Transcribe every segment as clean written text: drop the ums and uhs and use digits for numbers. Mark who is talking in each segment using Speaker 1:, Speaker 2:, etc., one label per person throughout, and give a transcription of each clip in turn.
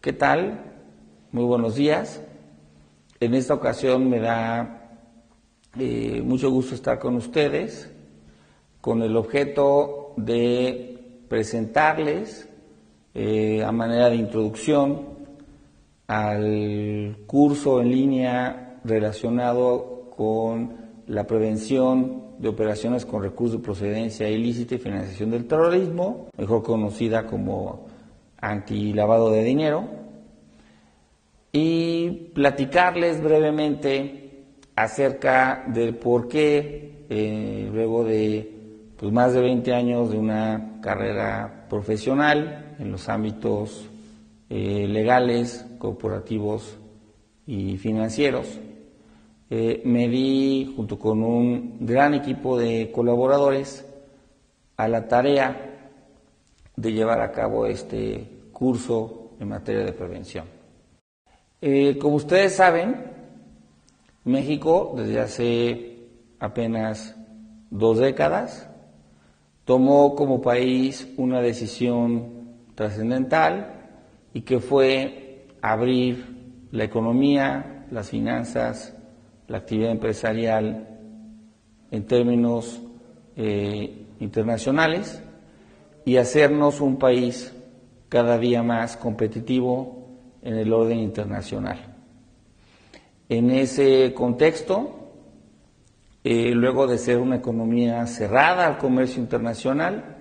Speaker 1: ¿Qué tal? Muy buenos días. En esta ocasión me da mucho gusto estar con ustedes con el objeto de presentarles a manera de introducción al curso en línea relacionado con la prevención de operaciones con recursos de procedencia ilícita y financiación del terrorismo, mejor conocida como antilavado de dinero, y platicarles brevemente acerca del por qué, luego de más de 20 años de una carrera profesional en los ámbitos legales, corporativos y financieros, me di, junto con un gran equipo de colaboradores, a la tarea de llevar a cabo este curso en materia de prevención. Como ustedes saben, México, desde hace apenas 2 décadas, tomó como país una decisión trascendental y que fue abrir la economía, las finanzas, la actividad empresarial en términos internacionales y hacernos un país cada día más competitivo en el orden internacional. En ese contexto, luego de ser una economía cerrada al comercio internacional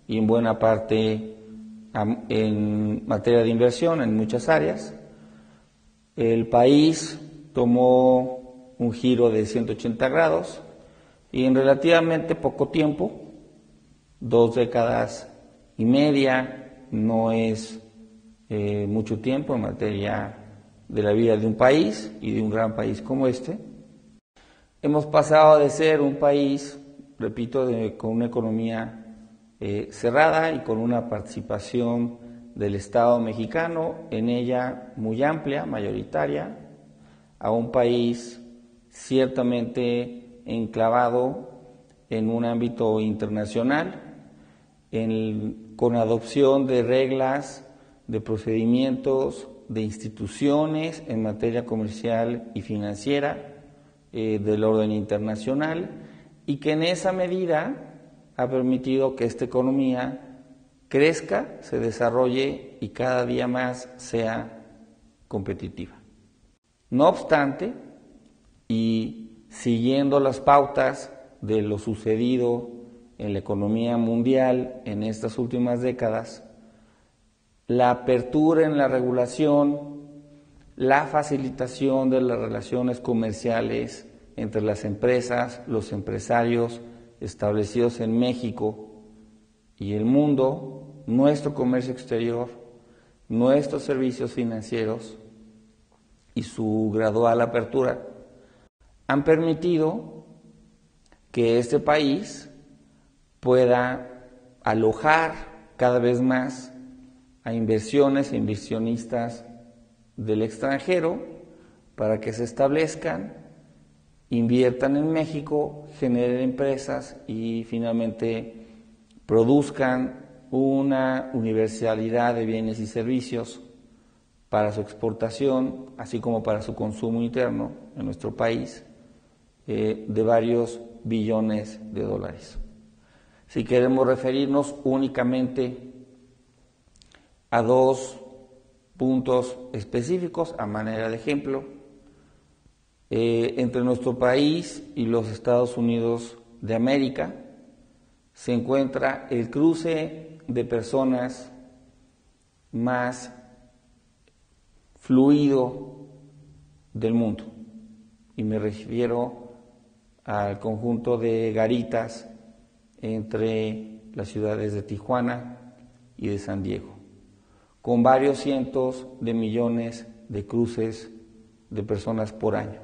Speaker 1: y en buena parte en materia de inversión en muchas áreas, el país tomó un giro de 180 grados y en relativamente poco tiempo, 2 décadas y media, no es mucho tiempo en materia de la vida de un país y de un gran país como este. Hemos pasado de ser un país, repito, con una economía cerrada y con una participación del Estado mexicano en ella muy amplia, mayoritaria, a un país ciertamente enclavado en un ámbito internacional, con adopción de reglas, de procedimientos, de instituciones en materia comercial y financiera del orden internacional, y que en esa medida ha permitido que esta economía crezca, se desarrolle y cada día más sea competitiva. No obstante, y siguiendo las pautas de lo sucedido en la economía mundial en estas últimas décadas, la apertura en la regulación, la facilitación de las relaciones comerciales entre las empresas, los empresarios establecidos en México y el mundo, nuestro comercio exterior, nuestros servicios financieros y su gradual apertura han permitido que este país pueda alojar cada vez más a inversiones e inversionistas del extranjero para que se establezcan, inviertan en México, generen empresas y finalmente produzcan una universalidad de bienes y servicios para su exportación, así como para su consumo interno en nuestro país, de varios billones de dólares. Si queremos referirnos únicamente a 2 puntos específicos a manera de ejemplo, entre nuestro país y los Estados Unidos de América se encuentra el cruce de personas más fluido del mundo, y me refiero al conjunto de garitas entre las ciudades de Tijuana y de San Diego, con varios cientos de millones de cruces de personas por año.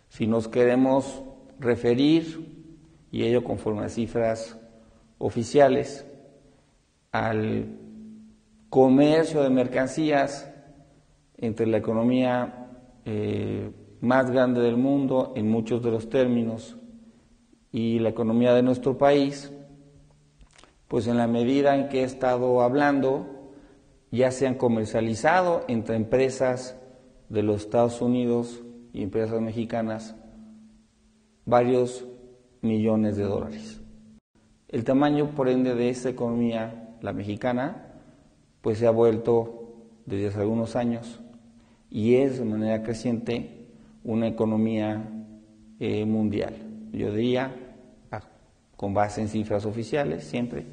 Speaker 1: Si nos queremos referir, y ello conforme a cifras oficiales, al comercio de mercancías entre la economía más grande del mundo en muchos de los términos y la economía de nuestro país, pues en la medida en que he estado hablando ya se han comercializado entre empresas de los Estados Unidos y empresas mexicanas varios millones de dólares. El tamaño, por ende, de esta economía, la mexicana, pues se ha vuelto desde hace algunos años y es de manera creciente una economía mundial. Yo diría, con base en cifras oficiales, siempre,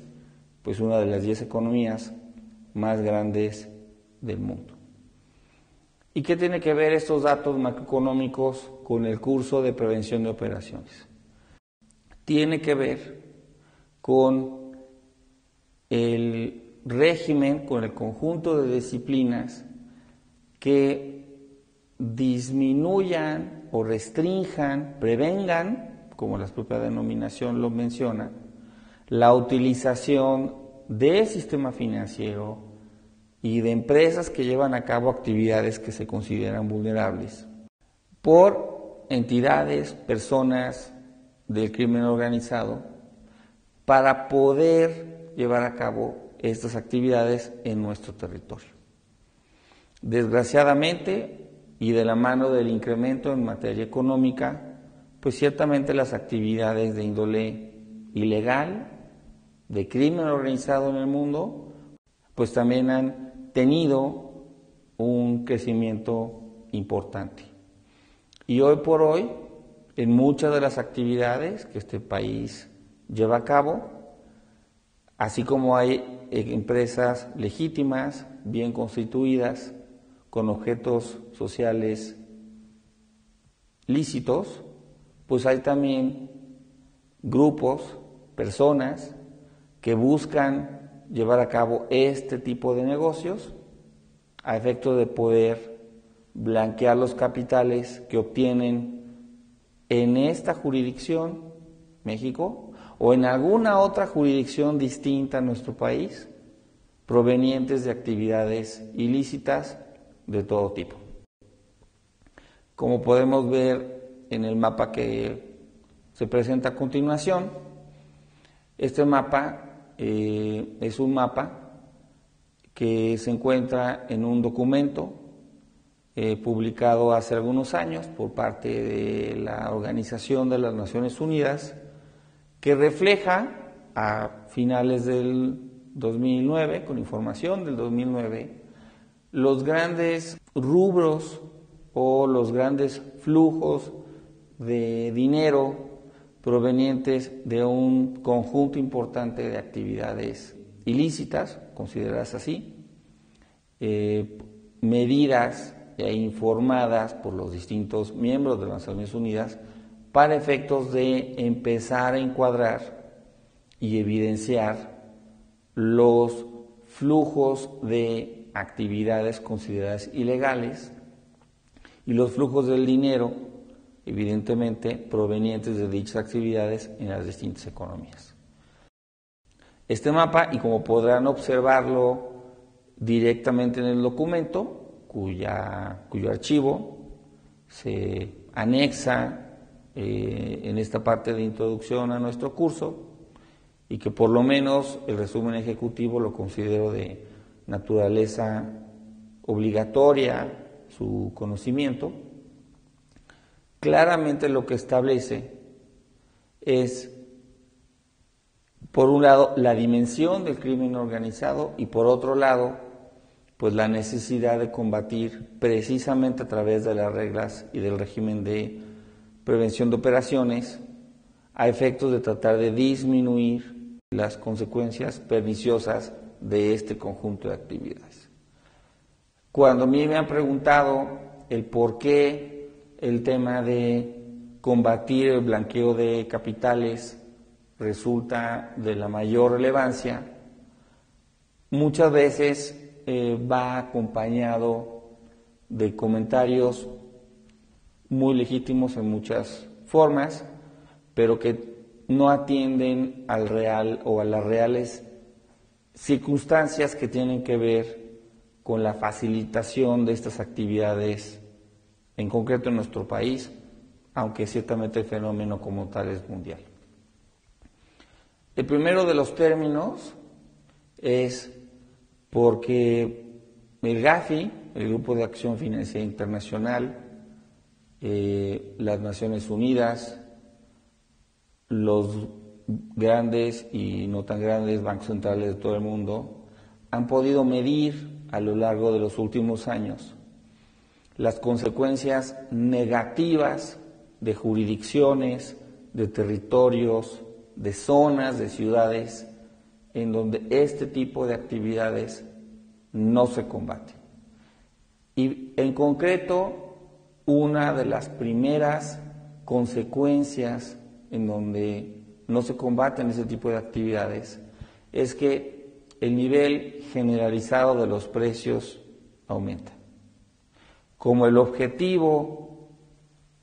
Speaker 1: pues una de las 10 economías más grandes del mundo. ¿Y qué tiene que ver estos datos macroeconómicos con el curso de prevención de operaciones? Tiene que ver con el régimen, con el conjunto de disciplinas que disminuyan o restrinjan, prevengan, como la propia denominación lo menciona, la utilización del sistema financiero y de empresas que llevan a cabo actividades que se consideran vulnerables por entidades, personas del crimen organizado para poder llevar a cabo estas actividades en nuestro territorio. Desgraciadamente, y de la mano del incremento en materia económica, pues ciertamente las actividades de índole ilegal, de crimen organizado en el mundo, pues también han tenido un crecimiento importante. Y hoy por hoy, en muchas de las actividades que este país lleva a cabo, así como hay empresas legítimas, bien constituidas, con objetos sociales lícitos, pues hay también grupos, personas que buscan llevar a cabo este tipo de negocios a efecto de poder blanquear los capitales que obtienen en esta jurisdicción, México, o en alguna otra jurisdicción distinta a nuestro país, provenientes de actividades ilícitas de todo tipo. Como podemos ver en el mapa que se presenta a continuación, este mapa es un mapa que se encuentra en un documento publicado hace algunos años por parte de la Organización de las Naciones Unidas, que refleja a finales del 2009, con información del 2009, los grandes rubros o los grandes flujos de dinero provenientes de un conjunto importante de actividades ilícitas, consideradas así, medidas e informadas por los distintos miembros de las Naciones Unidas para efectos de empezar a encuadrar y evidenciar los flujos de actividades consideradas ilegales y los flujos del dinero, evidentemente, provenientes de dichas actividades en las distintas economías. Este mapa, y como podrán observarlo directamente en el documento, cuyo archivo se anexa en esta parte de introducción a nuestro curso, y que por lo menos el resumen ejecutivo lo considero de naturaleza obligatoria su conocimiento. Claramente lo que establece es, por un lado, la dimensión del crimen organizado y por otro lado, pues la necesidad de combatir precisamente a través de las reglas y del régimen de prevención de operaciones a efectos de tratar de disminuir las consecuencias perniciosas de este conjunto de actividades. Cuando a mí me han preguntado el por qué el tema de combatir el blanqueo de capitales resulta de la mayor relevancia, muchas veces va acompañado de comentarios muy legítimos en muchas formas, pero que no atienden al real o a las reales circunstancias que tienen que ver con la facilitación de estas actividades, en concreto en nuestro país, aunque ciertamente el fenómeno como tal es mundial. El primero de los términos es porque el GAFI, el Grupo de Acción Financiera Internacional, las Naciones Unidas, los grandes y no tan grandes bancos centrales de todo el mundo han podido medir a lo largo de los últimos años las consecuencias negativas de jurisdicciones, de territorios, de zonas, de ciudades, en donde este tipo de actividades no se combaten. Y en concreto, una de las primeras consecuencias en donde no se combaten ese tipo de actividades es que el nivel generalizado de los precios aumenta. Como el objetivo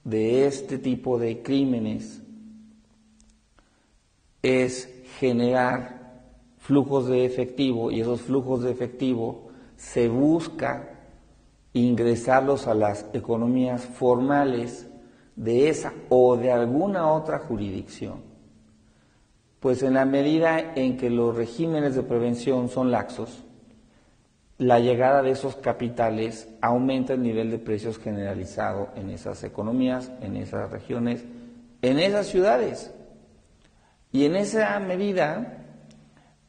Speaker 1: de este tipo de crímenes es generar flujos de efectivo, y esos flujos de efectivo se busca ingresarlos a las economías formales de esa o de alguna otra jurisdicción, pues en la medida en que los regímenes de prevención son laxos, la llegada de esos capitales aumenta el nivel de precios generalizado en esas economías, en esas regiones, en esas ciudades. Y en esa medida,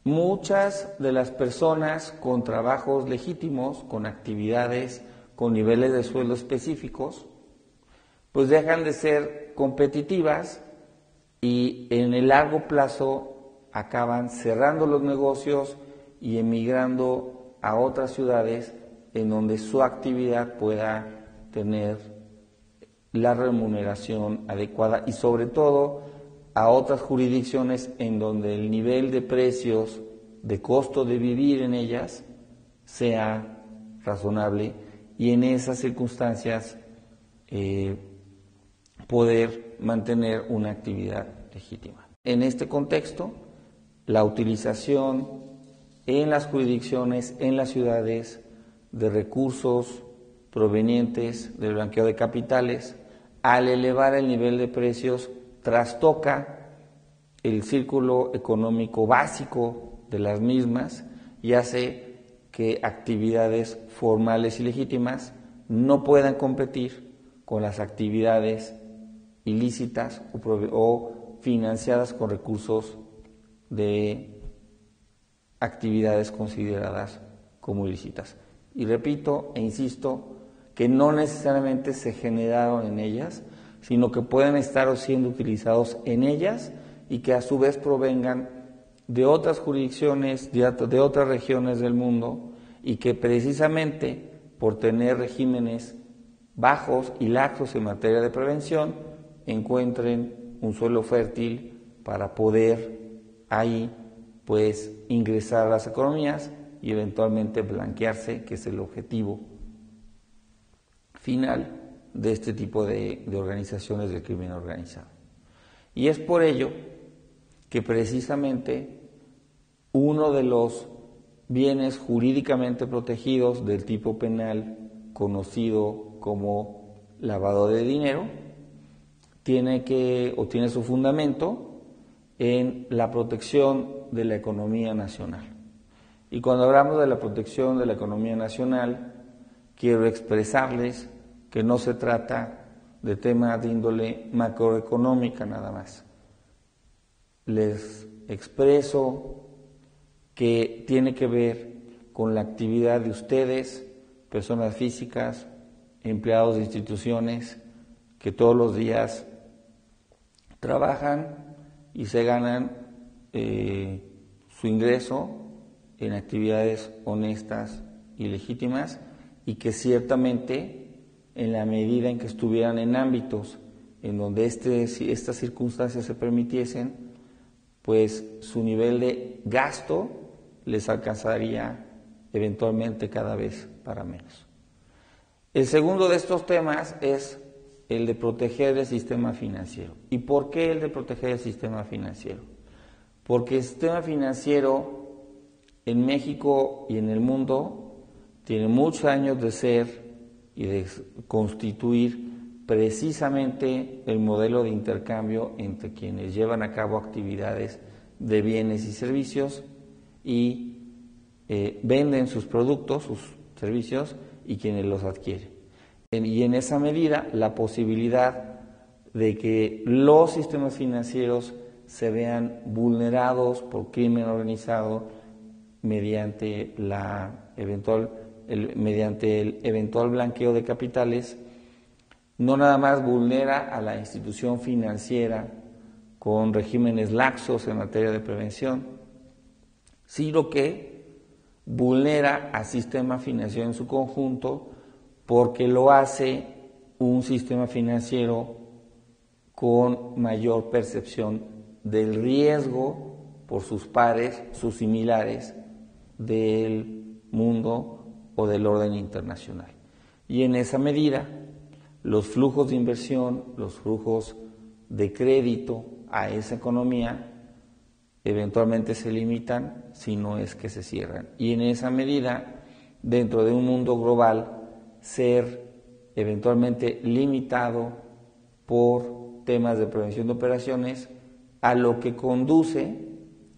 Speaker 1: muchas de las personas con trabajos legítimos, con actividades, con niveles de sueldo específicos, pues dejan de ser competitivas y en el largo plazo acaban cerrando los negocios y emigrando a otras ciudades en donde su actividad pueda tener la remuneración adecuada y sobre todo a otras jurisdicciones en donde el nivel de precios, de costo de vivir en ellas sea razonable y en esas circunstancias poder mantener una actividad legítima. En este contexto, la utilización en las jurisdicciones, en las ciudades, de recursos provenientes del blanqueo de capitales, al elevar el nivel de precios, trastoca el círculo económico básico de las mismas y hace que actividades formales y legítimas no puedan competir con las actividades ilícitas o financiadas con recursos de actividades consideradas como ilícitas. Y repito e insisto que no necesariamente se generaron en ellas, sino que pueden estar siendo utilizados en ellas y que a su vez provengan de otras jurisdicciones, de otras regiones del mundo y que precisamente por tener regímenes bajos y laxos en materia de prevención encuentren un suelo fértil para poder ahí pues ingresar a las economías y eventualmente blanquearse, que es el objetivo final de este tipo de organizaciones del crimen organizado. Y es por ello que precisamente uno de los bienes jurídicamente protegidos del tipo penal conocido como lavado de dinero tiene su fundamento en la protección de la economía nacional. Y cuando hablamos de la protección de la economía nacional, quiero expresarles que no se trata de temas de índole macroeconómica nada más. Les expreso que tiene que ver con la actividad de ustedes, personas físicas, empleados de instituciones, que todos los días trabajan y se ganan su ingreso en actividades honestas y legítimas y que ciertamente en la medida en que estuvieran en ámbitos en donde estas circunstancias se permitiesen, pues su nivel de gasto les alcanzaría eventualmente cada vez para menos. El segundo de estos temas es el de proteger el sistema financiero. ¿Y por qué el de proteger el sistema financiero? Porque el sistema financiero en México y en el mundo tiene muchos años de ser y de constituir precisamente el modelo de intercambio entre quienes llevan a cabo actividades de bienes y servicios y venden sus productos, sus servicios y quienes los adquieren. Y en esa medida, la posibilidad de que los sistemas financieros se vean vulnerados por crimen organizado mediante el eventual blanqueo de capitales, no nada más vulnera a la institución financiera con regímenes laxos en materia de prevención, sino que vulnera al sistema financiero en su conjunto, porque lo hace un sistema financiero con mayor percepción del riesgo por sus pares, sus similares del mundo o del orden internacional. Y en esa medida, los flujos de inversión, los flujos de crédito a esa economía eventualmente se limitan, si no es que se cierran. Y en esa medida, dentro de un mundo global, ser eventualmente limitado por temas de prevención de operaciones, a lo que conduce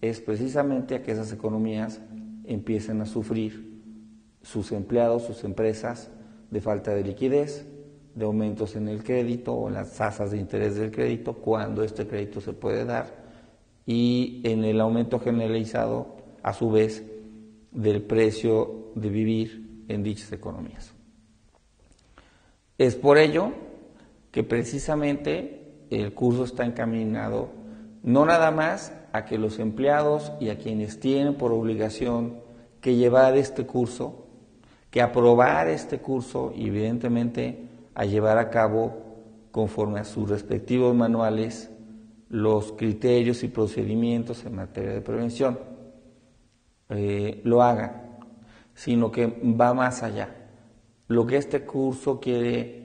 Speaker 1: es precisamente a que esas economías empiecen a sufrir sus empleados, sus empresas, de falta de liquidez, de aumentos en el crédito o en las tasas de interés del crédito, cuando este crédito se puede dar, y en el aumento generalizado, a su vez, del precio de vivir en dichas economías. Es por ello que precisamente el curso está encaminado no nada más a que los empleados y a quienes tienen por obligación que llevar este curso, que aprobar este curso y evidentemente a llevar a cabo conforme a sus respectivos manuales los criterios y procedimientos en materia de prevención, lo hagan, sino que va más allá. Lo que este curso quiere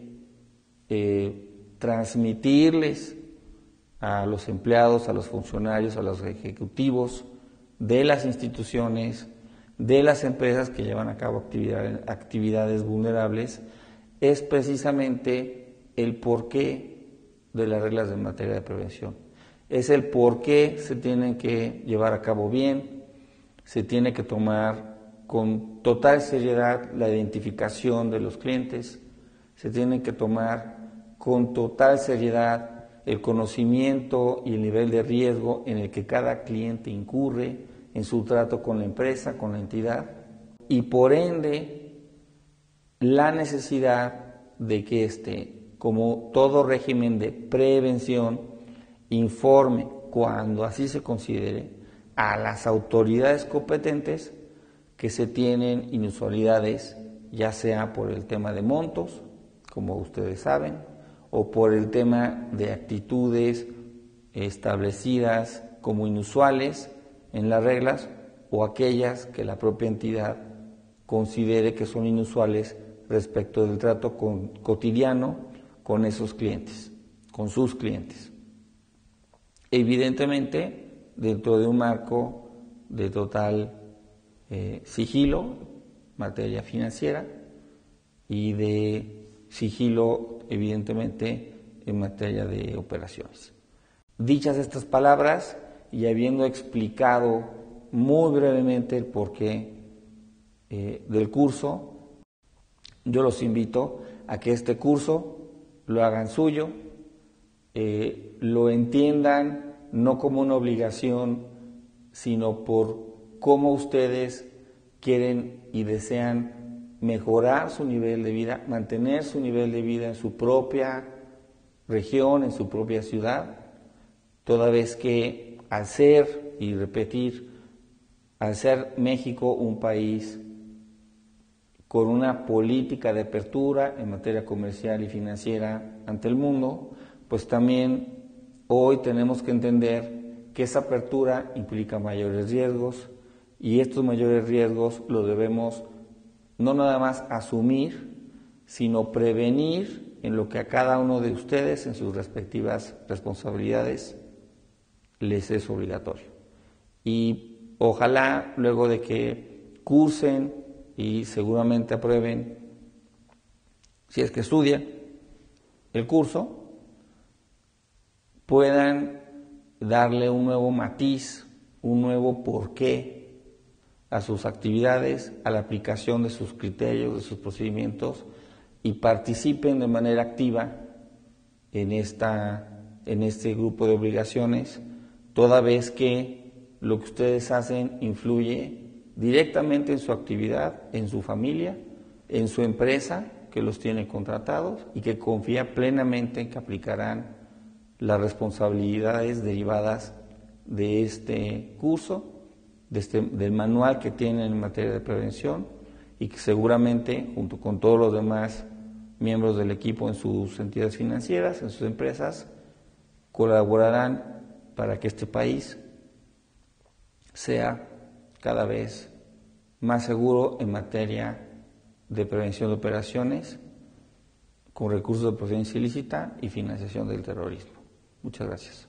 Speaker 1: transmitirles a los empleados, a los funcionarios, a los ejecutivos de las instituciones, de las empresas que llevan a cabo actividades vulnerables, es precisamente el porqué de las reglas de materia de prevención. Es el porqué se tienen que llevar a cabo bien, se tiene que tomar con total seriedad la identificación de los clientes, se tiene que tomar con total seriedad el conocimiento y el nivel de riesgo en el que cada cliente incurre en su trato con la empresa, con la entidad, y por ende la necesidad de que como todo régimen de prevención, informe, cuando así se considere, a las autoridades competentes que se tienen inusualidades, ya sea por el tema de montos, como ustedes saben, o por el tema de actitudes establecidas como inusuales en las reglas, o aquellas que la propia entidad considere que son inusuales respecto del trato cotidiano con esos clientes, con sus clientes. Evidentemente, dentro de un marco de total sigilo, materia financiera, y de sigilo, evidentemente, en materia de operaciones. Dichas estas palabras, y habiendo explicado muy brevemente el porqué del curso, yo los invito a que este curso lo hagan suyo, lo entiendan no como una obligación, sino por cómo ustedes quieren y desean mejorar su nivel de vida, mantener su nivel de vida en su propia región, en su propia ciudad, toda vez que al ser, y repetir, al ser México un país con una política de apertura en materia comercial y financiera ante el mundo, pues también hoy tenemos que entender que esa apertura implica mayores riesgos, y estos mayores riesgos los debemos no nada más asumir, sino prevenir en lo que a cada uno de ustedes, en sus respectivas responsabilidades, les es obligatorio. Y ojalá, luego de que cursen y seguramente aprueben, si es que estudian el curso, puedan darle un nuevo matiz, un nuevo porqué a sus actividades, a la aplicación de sus criterios, de sus procedimientos, y participen de manera activa en este grupo de obligaciones, toda vez que lo que ustedes hacen influye directamente en su actividad, en su familia, en su empresa que los tiene contratados y que confía plenamente en que aplicarán las responsabilidades derivadas de este curso, del manual que tienen en materia de prevención, y que seguramente, junto con todos los demás miembros del equipo en sus entidades financieras, en sus empresas, colaborarán para que este país sea cada vez más seguro en materia de prevención de operaciones con recursos de procedencia ilícita y financiación del terrorismo. Muchas gracias.